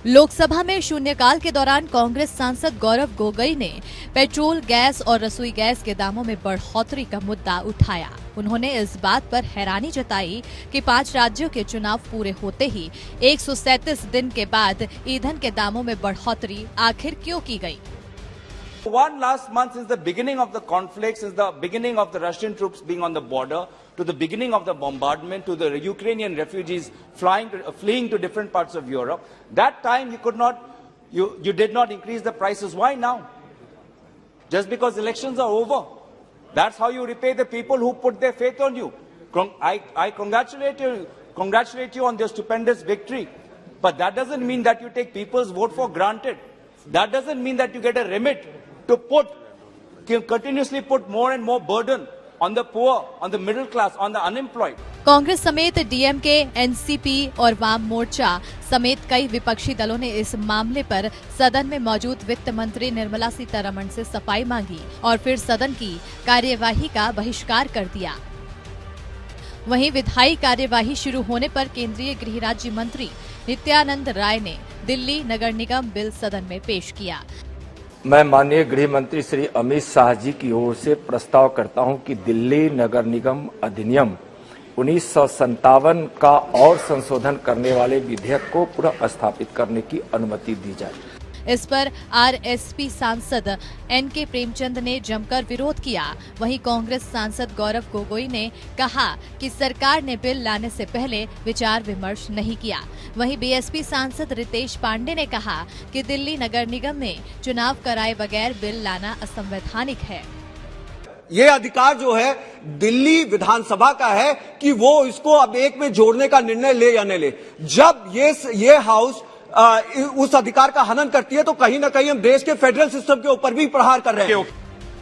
लोकसभा में शून्यकाल के दौरान कांग्रेस सांसद गौरव गोगोई ने पेट्रोल, गैस और रसोई गैस के दामों में बढ़ोतरी का मुद्दा उठाया। उन्होंने इस बात पर हैरानी जताई कि 5 राज्यों के चुनाव पूरे होते ही 137 दिन के बाद ईंधन के दामों में बढ़ोतरी आखिर क्यों की गई। One last month since the beginning of the conflict, since the beginning of the Russian troops being on the border, to the beginning of the bombardment, to the Ukrainian refugees fleeing to different parts of Europe, that time you did not increase the prices. Why now? Just because elections are over. That's how you repay the people who put their faith on you. I congratulate you on your stupendous victory. But that doesn't mean that you take people's vote for granted. That doesn't mean that you get a remit to continuously put more and more burden on the poor, on the middle class, on the unemployed. Congress समेत DMK, NCP और वाम मोर्चा समेत कई विपक्षी दलों ने इस मामले पर सदन में मौजूद वित्त मंत्री निर्मला सीतारमण से सफाई मांगी और फिर सदन की कार्यवाही का बहिष्कार कर दिया। वहीं विधायी कार्यवाही शुरू होने पर केंद्रीय गृह राज्य मंत्री नित्यानंद राय ने दिल्ली नगर निगम बिल सदन में पेश किया। मैं माननीय गृह मंत्री श्री अमित शाह जी की ओर से प्रस्ताव करता हूं कि दिल्ली नगर निगम अधिनियम 1957 का और संशोधन करने वाले विधेयक को पुनः स्थापित करने की अनुमति दी जाए। इस पर आरएसपी सांसद एनके प्रेमचंद ने जमकर विरोध किया। वहीं कांग्रेस सांसद गौरव गोगोई ने कहा कि सरकार ने बिल लाने से पहले विचार विमर्श नहीं किया। वहीं बीएसपी सांसद रितेश पांडे ने कहा कि दिल्ली नगर निगम में चुनाव कराए बगैर बिल लाना असंवैधानिक है। ये अधिकार जो है दिल्ली विधानसभा का है कि वो इसको अब एक में जोड़ने का निर्णय ले या न ले। जब ये हाउस उस अधिकार का हनन करती है तो कहीं ना कहीं हम देश के फेडरल सिस्टम के ऊपर भी प्रहार कर रहे हैं।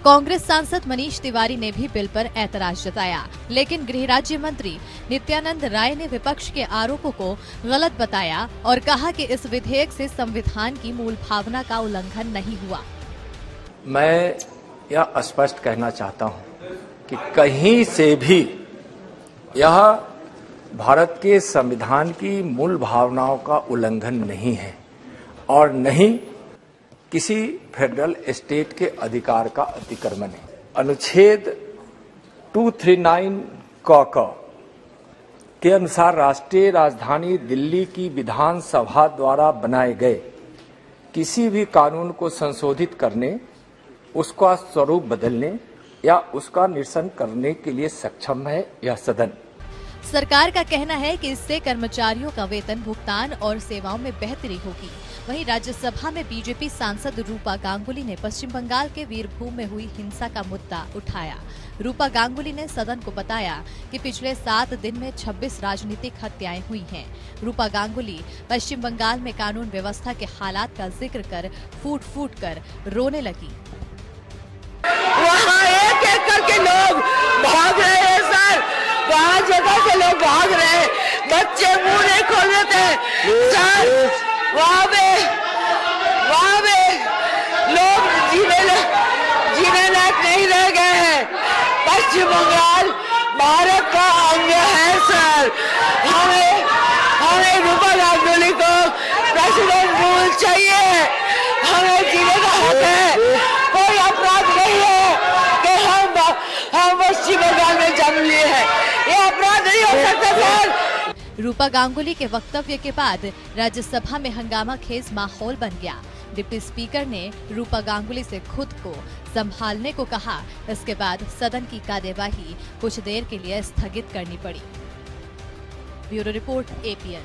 कांग्रेस सांसद मनीष तिवारी ने भी बिल पर ऐतराज जताया, लेकिन गृह राज्य मंत्री नित्यानंद राय ने विपक्ष के आरोपों को गलत बताया और कहा कि इस विधेयक से संविधान की मूल भावना का उल्लंघन नहीं हुआ। मैं यह स्पष्ट कहना चाहता हूं कि कहीं से भी यह भारत के संविधान की मूल भावनाओं का उल्लंघन नहीं है और नहीं किसी फेडरल स्टेट के अधिकार का अतिक्रमण है। अनुच्छेद 239 क के अनुसार राष्ट्रीय राजधानी दिल्ली की विधानसभा द्वारा बनाए गए किसी भी कानून को संशोधित करने, उसका स्वरूप बदलने या उसका निरसन करने के लिए सक्षम है यह सदन। सरकार का कहना है कि इससे कर्मचारियों का वेतन भुगतान और सेवाओं में बेहतरी होगी। वहीं राज्यसभा में बीजेपी सांसद रूपा गांगुली ने पश्चिम बंगाल के वीरभूम में हुई हिंसा का मुद्दा उठाया। रूपा गांगुली ने सदन को बताया कि पिछले 7 दिन में 26 राजनीतिक हत्याएं हुई हैं। रूपा गांगुली पश्चिम बंगाल में कानून व्यवस्था के हालात का जिक्र कर फूट कर रोने लगी। वहाँ एक करके लोग भाग रहे हैं सर, वहाँ जगह से लोग भाग रहे हैं, बच्चे मुंह नहीं खोल देते सर। वहाँ पे लोग जीने लायक नहीं रह गए हैं। पश्चिम बंगाल भारत का अंग है सर। हमें रूपा गांगुली को प्रेसिडेंट रूल चाहिए। हमें जीने का हक है। कोई अपराध नहीं है कि हम पश्चिम बंगाल में जन्म लिए हैं। ये अपराध नहीं हो सकता सर। रूपा गांगुली के वक्तव्य के बाद राज्यसभा में हंगामा खेज माहौल बन गया। डिप्टी स्पीकर ने रूपा गांगुली से खुद को संभालने को कहा। इसके बाद सदन की कार्यवाही कुछ देर के लिए स्थगित करनी पड़ी। Bureau report, APN।